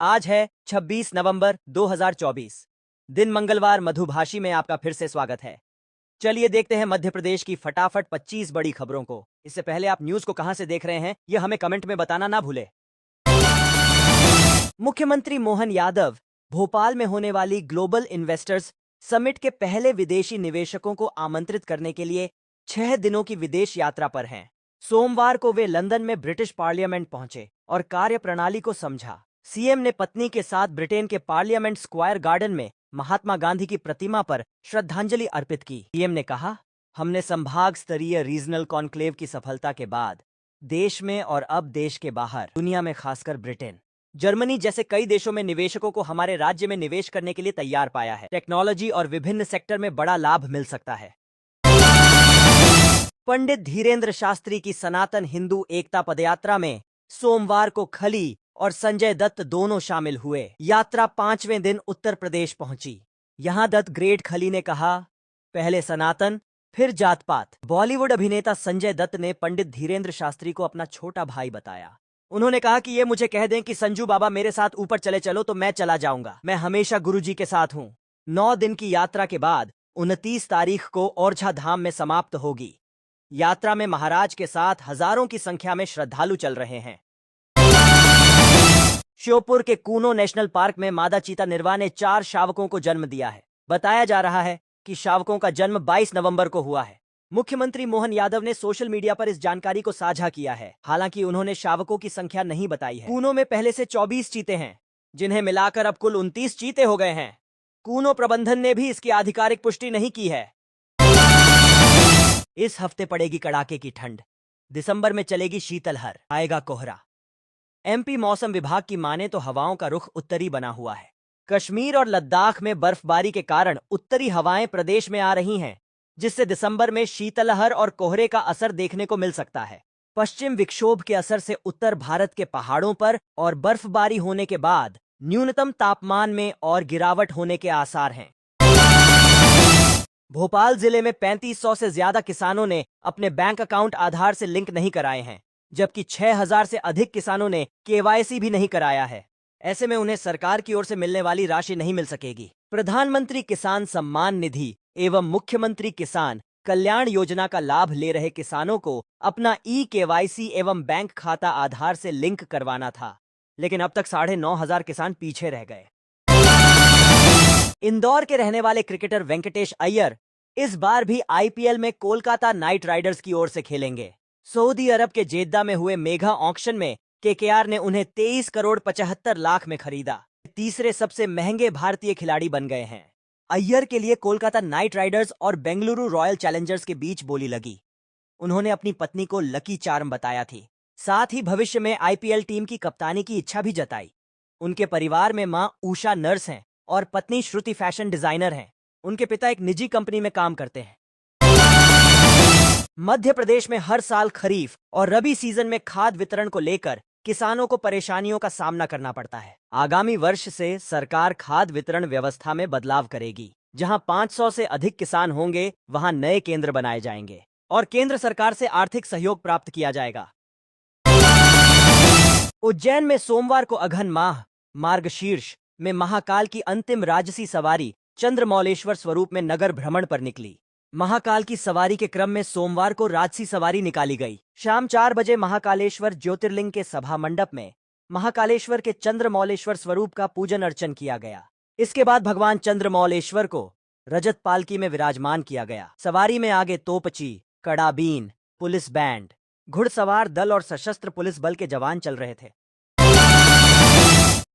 आज है 26 नवंबर 2024। दिन मंगलवार। मधुभाषी में आपका फिर से स्वागत है। चलिए देखते हैं मध्य प्रदेश की फटाफट 25 बड़ी खबरों को। इससे पहले आप न्यूज को कहां से देख रहे हैं यह हमें कमेंट में बताना ना भूले। मुख्यमंत्री मोहन यादव भोपाल में होने वाली ग्लोबल इन्वेस्टर्स समिट के पहले विदेशी निवेशकों को आमंत्रित करने के लिए 6 दिनों की विदेश यात्रा पर हैं। सोमवार को वे लंदन में ब्रिटिश पार्लियामेंट पहुंचे और कार्यप्रणाली को समझा। सीएम ने पत्नी के साथ ब्रिटेन के पार्लियामेंट स्क्वायर गार्डन में महात्मा गांधी की प्रतिमा पर श्रद्धांजलि अर्पित की। सीएम ने कहा, हमने संभाग स्तरीय रीजनल कॉन्क्लेव की सफलता के बाद देश में और अब देश के बाहर दुनिया में खासकर ब्रिटेन, जर्मनी जैसे कई देशों में निवेशकों को हमारे राज्य में निवेश करने के लिए तैयार पाया है। टेक्नोलॉजी और विभिन्न सेक्टर में बड़ा लाभ मिल सकता है। पंडित धीरेन्द्र शास्त्री की सनातन हिंदू एकता पदयात्रा में सोमवार को खली और संजय दत्त दोनों शामिल हुए। यात्रा 5वें दिन उत्तर प्रदेश पहुंची। यहां दत्त ग्रेट खली ने कहा, पहले सनातन फिर जात पात। बॉलीवुड अभिनेता संजय दत्त ने पंडित धीरेन्द्र शास्त्री को अपना छोटा भाई बताया। उन्होंने कहा कि ये मुझे कह दें कि संजू बाबा मेरे साथ ऊपर चले चलो तो मैं चला जाऊंगा। मैं हमेशा गुरुजी के साथ हूं। 9 दिन की यात्रा के बाद 29 तारीख को ओरछा धाम में समाप्त होगी। यात्रा में महाराज के साथ हजारों की संख्या में श्रद्धालु चल रहे हैं। श्योपुर के कूनो नेशनल पार्क में मादा चीता निर्वा ने 4 शावकों को जन्म दिया है। बताया जा रहा है कि शावकों का जन्म 22 नवंबर को हुआ है। मुख्यमंत्री मोहन यादव ने सोशल मीडिया पर इस जानकारी को साझा किया है। हालांकि उन्होंने शावकों की संख्या नहीं बताई है। कूनो में पहले से 24 चीते हैं, जिन्हें मिलाकर अब कुल 29 चीते हो गए हैं। कूनो प्रबंधन ने भी इसकी आधिकारिक पुष्टि नहीं की है। इस हफ्ते पड़ेगी कड़ाके की ठंड। दिसंबर में चलेगी शीतलहर, आएगा कोहरा। एमपी मौसम विभाग की माने तो हवाओं का रुख उत्तरी बना हुआ है। कश्मीर और लद्दाख में बर्फबारी के कारण उत्तरी हवाएं प्रदेश में आ रही हैं, जिससे दिसंबर में शीतलहर और कोहरे का असर देखने को मिल सकता है। पश्चिम विक्षोभ के असर से उत्तर भारत के पहाड़ों पर और बर्फबारी होने के बाद न्यूनतम तापमान में और गिरावट होने के आसार हैं। भोपाल जिले में 3500 से ज्यादा किसानों ने अपने बैंक अकाउंट आधार से लिंक नहीं कराए हैं, जबकि 6000 से अधिक किसानों ने केवाईसी भी नहीं कराया है। ऐसे में उन्हें सरकार की ओर से मिलने वाली राशि नहीं मिल सकेगी। प्रधानमंत्री किसान सम्मान निधि एवं मुख्यमंत्री किसान कल्याण योजना का लाभ ले रहे किसानों को अपना केवाईसी एवं बैंक खाता आधार से लिंक करवाना था, लेकिन अब तक 9500 किसान पीछे रह गए। इंदौर के रहने वाले क्रिकेटर वेंकटेश अय्यर इस बार भी आईपीएल में कोलकाता नाइट राइडर्स की ओर से खेलेंगे। सऊदी अरब के जेद्दा में हुए मेगा ऑक्शन में केकेआर ने उन्हें 23 करोड़ 75 लाख में खरीदा। तीसरे सबसे महंगे भारतीय खिलाड़ी बन गए हैं। अय्यर के लिए कोलकाता नाइट राइडर्स और बेंगलुरु रॉयल चैलेंजर्स के बीच बोली लगी। उन्होंने अपनी पत्नी को लकी चार्म बताया थी। साथ ही भविष्य में आईपीएल टीम की कप्तानी की इच्छा भी जताई। उनके परिवार में मां उषा नर्स हैं और पत्नी श्रुति फैशन डिजाइनर हैं। उनके पिता एक निजी कंपनी में काम करते हैं। मध्य प्रदेश में हर साल खरीफ और रबी सीजन में खाद वितरण को लेकर किसानों को परेशानियों का सामना करना पड़ता है। आगामी वर्ष से सरकार खाद वितरण व्यवस्था में बदलाव करेगी। जहां 500 से अधिक किसान होंगे, वहां नए केंद्र बनाए जाएंगे और केंद्र सरकार से आर्थिक सहयोग प्राप्त किया जाएगा। उज्जैन में सोमवार को अघन माह मार्गशीर्ष में महाकाल की अंतिम राजसी सवारी चंद्रमौलेश्वर स्वरूप में नगर भ्रमण पर निकली। महाकाल की सवारी के क्रम में सोमवार को राजसी सवारी निकाली गई। शाम 4 बजे महाकालेश्वर ज्योतिर्लिंग के सभा मंडप में महाकालेश्वर के चंद्रमौलेश्वर स्वरूप का पूजन अर्चन किया गया। इसके बाद भगवान चंद्रमौलेश्वर को रजत पालकी में विराजमान किया गया। सवारी में आगे तोपची, कड़ाबीन, पुलिस बैंड, घुड़सवार दल और सशस्त्र पुलिस बल के जवान चल रहे थे।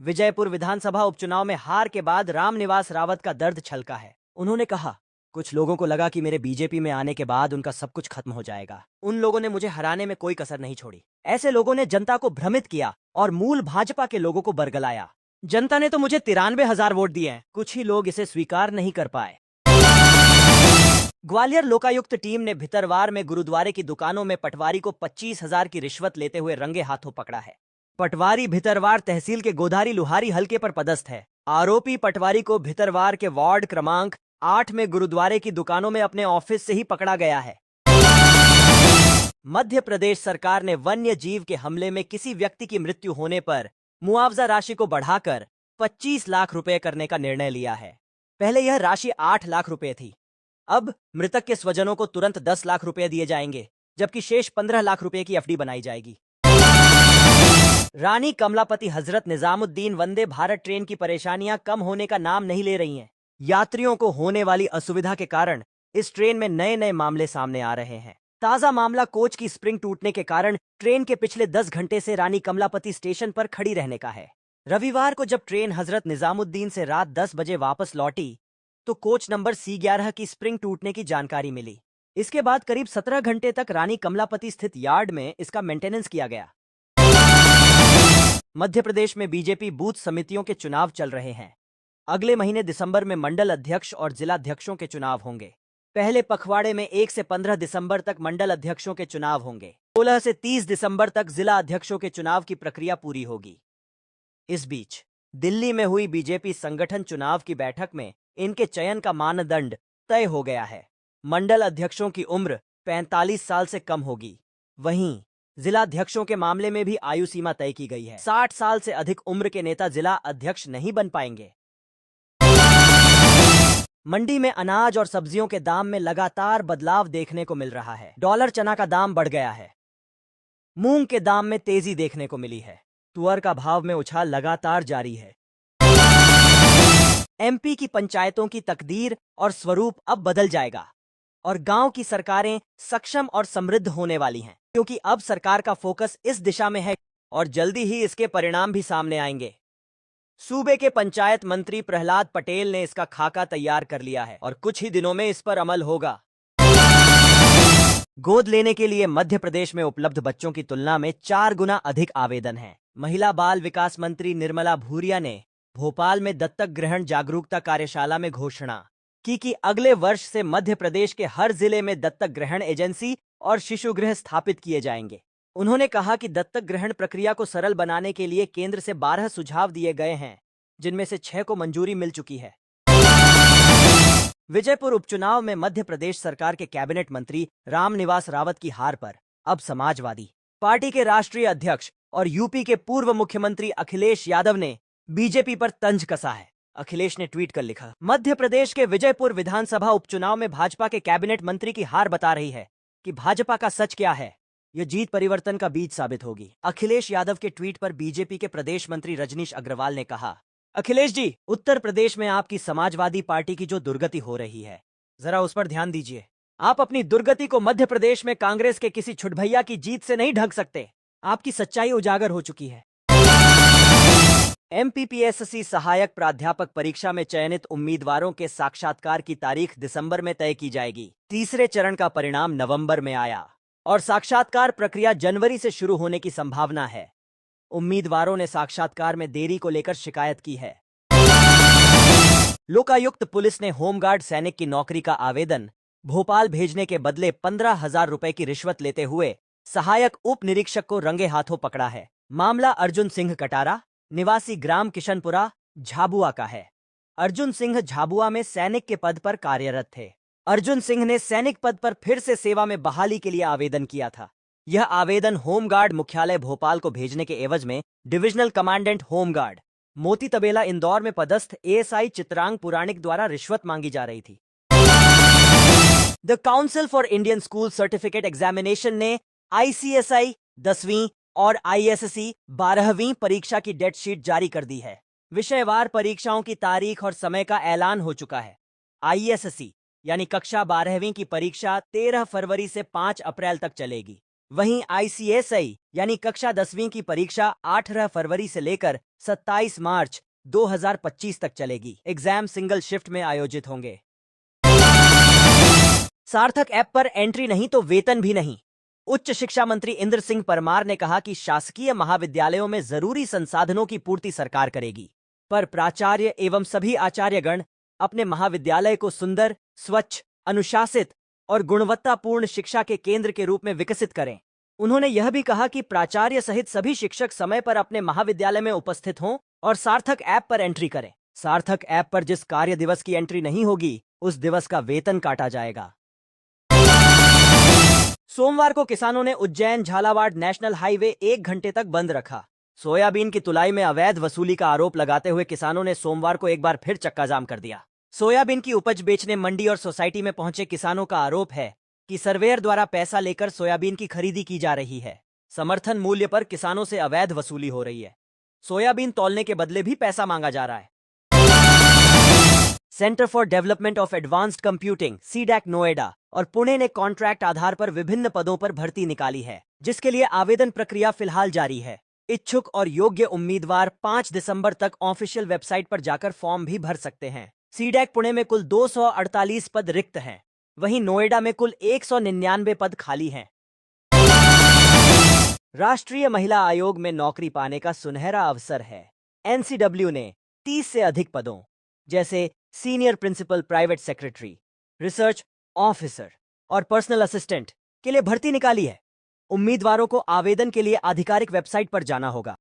विजयपुर विधानसभा उपचुनाव में हार के बाद रामनिवास रावत का दर्द छलका है। उन्होंने कहा, कुछ लोगों को लगा कि मेरे बीजेपी में आने के बाद उनका सब कुछ खत्म हो जाएगा। उन लोगों ने मुझे हराने में कोई कसर नहीं छोड़ी। ऐसे लोगों ने जनता को भ्रमित किया और मूल भाजपा के लोगों को बरगलाया। जनता ने तो मुझे 93,000 वोट दिए हैं। कुछ ही लोग इसे स्वीकार नहीं कर पाए। ग्वालियर लोकायुक्त टीम ने भितरवार में गुरुद्वारे की दुकानों में पटवारी को 25,000 की रिश्वत लेते हुए रंगे हाथों पकड़ा है। पटवारी भितरवार तहसील के गोधारी लुहारी हलके पर पदस्थ है। आरोपी पटवारी को भितरवार के वार्ड क्रमांक 8 में गुरुद्वारे की दुकानों में अपने ऑफिस से ही पकड़ा गया है। मध्य प्रदेश सरकार ने वन्य जीव के हमले में किसी व्यक्ति की मृत्यु होने पर मुआवजा राशि को बढ़ाकर 25 लाख रुपए करने का निर्णय लिया है। पहले यह राशि 8 लाख रुपए थी। अब मृतक के स्वजनों को तुरंत 10 लाख रुपए दिए जाएंगे, जबकि शेष 15 लाख रुपए की एफडी बनाई जाएगी। रानी कमलापति हजरत निजामुद्दीन वंदे भारत ट्रेन की परेशानियां कम होने का नाम नहीं ले रही हैं। यात्रियों को होने वाली असुविधा के कारण इस ट्रेन में नए नए मामले सामने आ रहे हैं। ताजा मामला कोच की स्प्रिंग टूटने के कारण ट्रेन के पिछले 10 घंटे से रानी कमलापति स्टेशन पर खड़ी रहने का है। रविवार को जब ट्रेन हजरत निजामुद्दीन से रात 10 बजे वापस लौटी तो कोच नंबर C11 की स्प्रिंग टूटने की जानकारी मिली। इसके बाद करीब 17 घंटे तक रानी कमलापति स्थित यार्ड में इसका मेंटेनेंस किया गया। मध्य प्रदेश में बीजेपी बूथ समितियों के चुनाव चल रहे हैं। अगले महीने दिसंबर में मंडल अध्यक्ष और जिलाध्यक्षों के चुनाव होंगे। पहले पखवाड़े में 1 से 15 दिसंबर तक मंडल अध्यक्षों के चुनाव होंगे। 16 से 30 दिसंबर तक जिला अध्यक्षों के चुनाव की प्रक्रिया पूरी होगी। इस बीच दिल्ली में हुई बीजेपी संगठन चुनाव की बैठक में इनके चयन का मानदंड तय हो गया है। मंडल अध्यक्षों की उम्र 45 साल से कम होगी। वहीं जिलाध्यक्षों के मामले में भी आयु सीमा तय की गई है। 60 साल से अधिक उम्र के नेता जिला अध्यक्ष नहीं बन पाएंगे। मंडी में अनाज और सब्जियों के दाम में लगातार बदलाव देखने को मिल रहा है। डॉलर चना का दाम बढ़ गया है। मूंग के दाम में तेजी देखने को मिली है। तुअर का भाव में उछाल लगातार जारी है। MP की पंचायतों की तकदीर और स्वरूप अब बदल जाएगा और गांव की सरकारें सक्षम और समृद्ध होने वाली हैं, क्योंकि अब सरकार का फोकस इस दिशा में है और जल्दी ही इसके परिणाम भी सामने आएंगे। सूबे के पंचायत मंत्री प्रहलाद पटेल ने इसका खाका तैयार कर लिया है और कुछ ही दिनों में इस पर अमल होगा। गोद लेने के लिए मध्य प्रदेश में उपलब्ध बच्चों की तुलना में 4 गुना अधिक आवेदन हैं। महिला बाल विकास मंत्री निर्मला भूरिया ने भोपाल में दत्तक ग्रहण जागरूकता कार्यशाला में घोषणा की कि अगले वर्ष से मध्य प्रदेश के हर जिले में दत्तक ग्रहण एजेंसी और शिशु गृह स्थापित किए जाएंगे। उन्होंने कहा कि दत्तक ग्रहण प्रक्रिया को सरल बनाने के लिए केंद्र से 12 सुझाव दिए गए हैं, जिनमें से 6 को मंजूरी मिल चुकी है। विजयपुर उपचुनाव में मध्य प्रदेश सरकार के कैबिनेट मंत्री रामनिवास रावत की हार पर अब समाजवादी पार्टी के राष्ट्रीय अध्यक्ष और यूपी के पूर्व मुख्यमंत्री अखिलेश यादव ने बीजेपी पर तंज कसा है। अखिलेश ने ट्वीट कर लिखा, मध्य प्रदेश के विजयपुर विधानसभा उपचुनाव में भाजपा के कैबिनेट मंत्री की हार बता रही है कि भाजपा का सच क्या है। यह जीत परिवर्तन का बीज साबित होगी। अखिलेश यादव के ट्वीट पर बीजेपी के प्रदेश मंत्री रजनीश अग्रवाल ने कहा, अखिलेश जी, उत्तर प्रदेश में आपकी समाजवादी पार्टी की जो दुर्गति हो रही है, जरा उस पर ध्यान दीजिए। आप अपनी दुर्गति को मध्य प्रदेश में कांग्रेस के किसी छुटभैया की जीत से नहीं ढक सकते। आपकी सच्चाई उजागर हो चुकी है। MPPSC सहायक प्राध्यापक परीक्षा में चयनित उम्मीदवारों के साक्षात्कार की तारीख दिसंबर में तय की जाएगी। तीसरे चरण का परिणाम नवंबर में आया और साक्षात्कार प्रक्रिया जनवरी से शुरू होने की संभावना है। उम्मीदवारों ने साक्षात्कार में देरी को लेकर शिकायत की है। लोकायुक्त पुलिस ने होमगार्ड सैनिक की नौकरी का आवेदन भोपाल भेजने के बदले 15,000 रुपए की रिश्वत लेते हुए सहायक उप निरीक्षक को रंगे हाथों पकड़ा है। मामला अर्जुन सिंह कटारा, निवासी ग्राम किशनपुरा, झाबुआ का है। अर्जुन सिंह झाबुआ में सैनिक के पद पर कार्यरत थे। अर्जुन सिंह ने सैनिक पद पर फिर से सेवा में बहाली के लिए आवेदन किया था। यह आवेदन होमगार्ड मुख्यालय भोपाल को भेजने के एवज में डिविजनल कमांडेंट होमगार्ड मोती तबेला इंदौर में पदस्थ ASI चित्रांग पुराणिक द्वारा रिश्वत मांगी जा रही थी। The council for Indian school certificate examination ने ICSI 10वीं और ISSE 12वीं परीक्षा की डेट शीट जारी कर दी है। विषयवार परीक्षाओं की तारीख और समय का ऐलान हो चुका है। ISSE यानी कक्षा 12वीं की परीक्षा 13 फरवरी से 5 अप्रैल तक चलेगी। वहीं ICSI यानी कक्षा 10वीं की परीक्षा 18 फरवरी से लेकर 27 मार्च 2025 तक चलेगी। एग्जाम सिंगल शिफ्ट में आयोजित होंगे। सार्थक ऐप पर एंट्री नहीं तो वेतन भी नहीं। उच्च शिक्षा मंत्री इंद्र सिंह परमार ने कहा कि शासकीय महाविद्यालयों में जरूरी संसाधनों की पूर्ति सरकार करेगी, पर प्राचार्य एवं सभी आचार्यगण अपने महाविद्यालय को सुंदर, स्वच्छ, अनुशासित और गुणवत्तापूर्ण शिक्षा के केंद्र के रूप में विकसित करें। उन्होंने यह भी कहा कि प्राचार्य सहित सभी शिक्षक समय पर अपने महाविद्यालय में उपस्थित हों और सार्थक ऐप पर एंट्री करें। सार्थक ऐप पर जिस कार्य दिवस की एंट्री नहीं होगी, उस दिवस का वेतन काटा जाएगा। सोमवार को किसानों ने उज्जैन झालावाड़ नेशनल हाईवे 1 घंटे तक बंद रखा। सोयाबीन की तुलाई में अवैध वसूली का आरोप लगाते हुए किसानों ने सोमवार को एक बार फिर चक्का जाम कर दिया। सोयाबीन की उपज बेचने मंडी और सोसाइटी में पहुंचे किसानों का आरोप है कि सर्वेयर द्वारा पैसा लेकर सोयाबीन की खरीदी की जा रही है। समर्थन मूल्य पर किसानों से अवैध वसूली हो रही है। सोयाबीन तौलने के बदले भी पैसा मांगा जा रहा है। Centre for development of advanced computing CDAC Noida और पुणे ने कॉन्ट्रैक्ट आधार पर विभिन्न पदों पर भर्ती निकाली है, जिसके लिए आवेदन प्रक्रिया फिलहाल जारी है। इच्छुक और योग्य उम्मीदवार 5 दिसंबर तक ऑफिशियल वेबसाइट पर जाकर फॉर्म भी भर सकते हैं। सीडैक पुणे में कुल 248 पद रिक्त हैं, वहीं नोएडा में कुल 199 पद खाली हैं। राष्ट्रीय महिला आयोग में नौकरी पाने का सुनहरा अवसर है। एनसीडब्ल्यू ने 30 से अधिक पदों जैसे senior principal private secretary, research officer और पर्सनल असिस्टेंट के लिए भर्ती निकाली है। उम्मीदवारों को आवेदन के लिए आधिकारिक वेबसाइट पर जाना होगा।